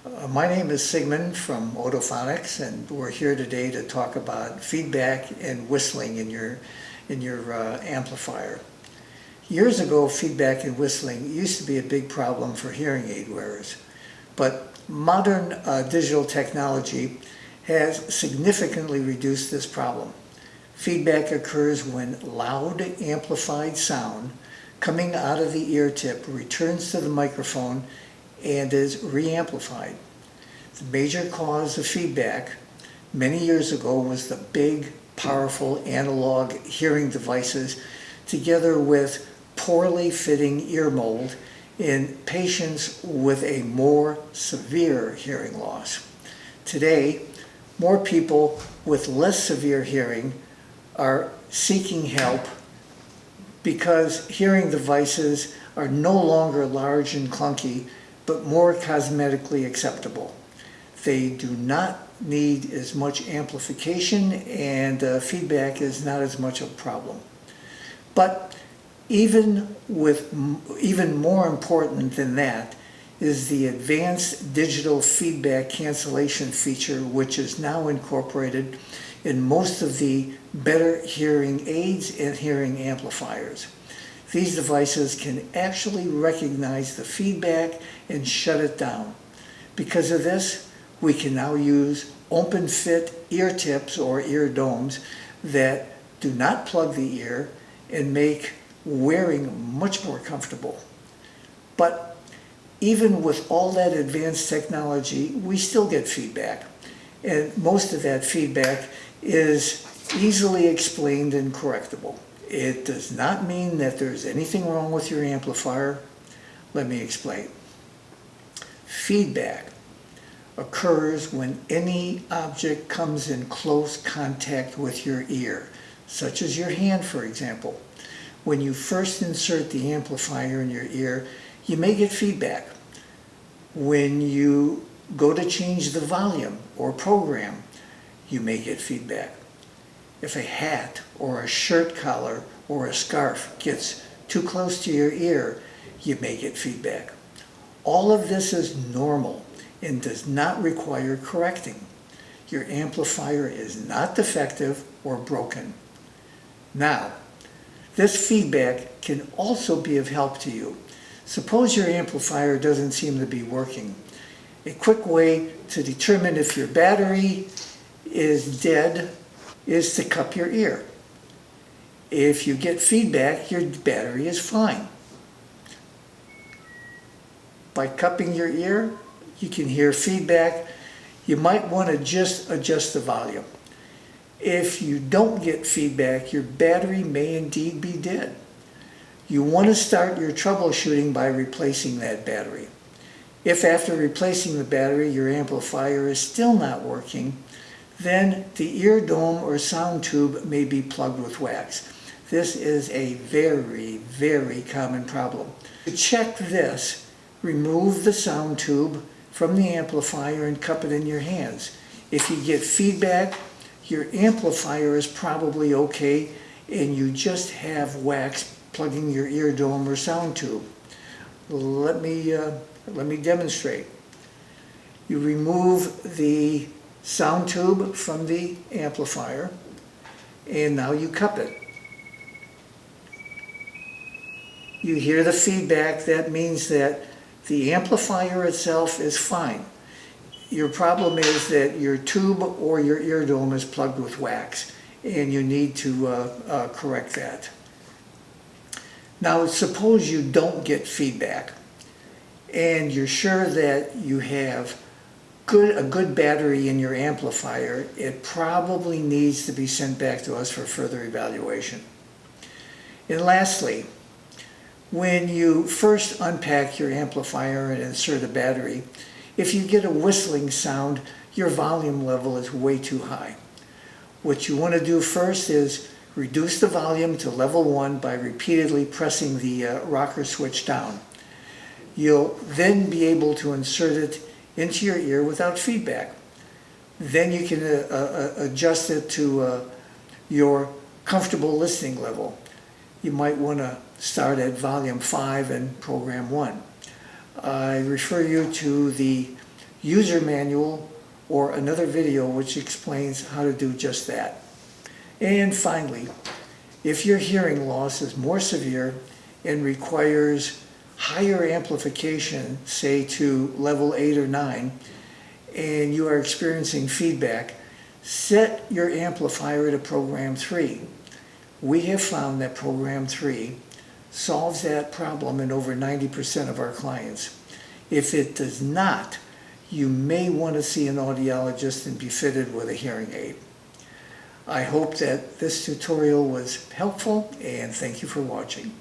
My name is Sigmund from Otofonix, and we're here today to talk about feedback and whistling in your amplifier. Years ago, feedback and whistling used to be a big problem for hearing aid wearers, but modern digital technology has significantly reduced this problem. Feedback occurs when loud, amplified sound coming out of the ear tip returns to the microphone and is re-amplified. The major cause of feedback many years ago was the big, powerful analog hearing devices together with poorly fitting ear mold in patients with a more severe hearing loss. Today, more people with less severe hearing are seeking help because hearing devices are no longer large and clunky, but more cosmetically acceptable. They do not need as much amplification, and feedback is not as much of a problem. But even more important than that is the advanced digital feedback cancellation feature, which is now incorporated in most of the better hearing aids and hearing amplifiers. These devices can actually recognize the feedback and shut it down. Because of this, we can now use open fit ear tips or ear domes that do not plug the ear and make wearing much more comfortable. But even with all that advanced technology, we still get feedback. And most of that feedback is easily explained and correctable. It does not mean that there's anything wrong with your amplifier. Let me explain. Feedback occurs when any object comes in close contact with your ear, such as your hand, for example. When you first insert the amplifier in your ear, you may get feedback. When you go to change the volume or program, you may get feedback. If a hat or a shirt collar or a scarf gets too close to your ear, you may get feedback. All of this is normal and does not require correcting. Your amplifier is not defective or broken. Now, this feedback can also be of help to you. Suppose your amplifier doesn't seem to be working. A quick way to determine if your battery is dead is to cup your ear. If you get feedback, your battery is fine. By cupping your ear, you can hear feedback. You might want to just adjust the volume. If you don't get feedback, your battery may indeed be dead. You want to start your troubleshooting by replacing that battery. If after replacing the battery, your amplifier is still not working, then the ear dome or sound tube may be plugged with wax. This is a very, very common problem. To check this, remove the sound tube from the amplifier and cup it in your hands. If you get feedback, your amplifier is probably okay and you just have wax plugging your ear dome or sound tube. Let me demonstrate. You remove the sound tube from the amplifier and now you cup it. You hear the feedback. That means that the amplifier itself is fine. Your problem is that your tube or your ear dome is plugged with wax and you need to correct that. Now suppose you don't get feedback and you're sure that you have a good battery in your amplifier. It probably needs to be sent back to us for further evaluation. And lastly, when you first unpack your amplifier and insert a battery, if you get a whistling sound, your volume level is way too high. What you want to do first is reduce the volume to level 1 by repeatedly pressing the rocker switch down. You'll then be able to insert it into your ear without feedback. Then you can adjust it to your comfortable listening level. You might want to start at volume 5 and program 1. I refer you to the user manual, or another video which explains how to do just that. And finally, if your hearing loss is more severe and requires higher amplification, say to level 8 or 9, and you are experiencing feedback, set your amplifier to program 3. We have found that program 3 solves that problem in over 90% of our clients. If it does not, you may want to see an audiologist and be fitted with a hearing aid. I hope that this tutorial was helpful, and thank you for watching.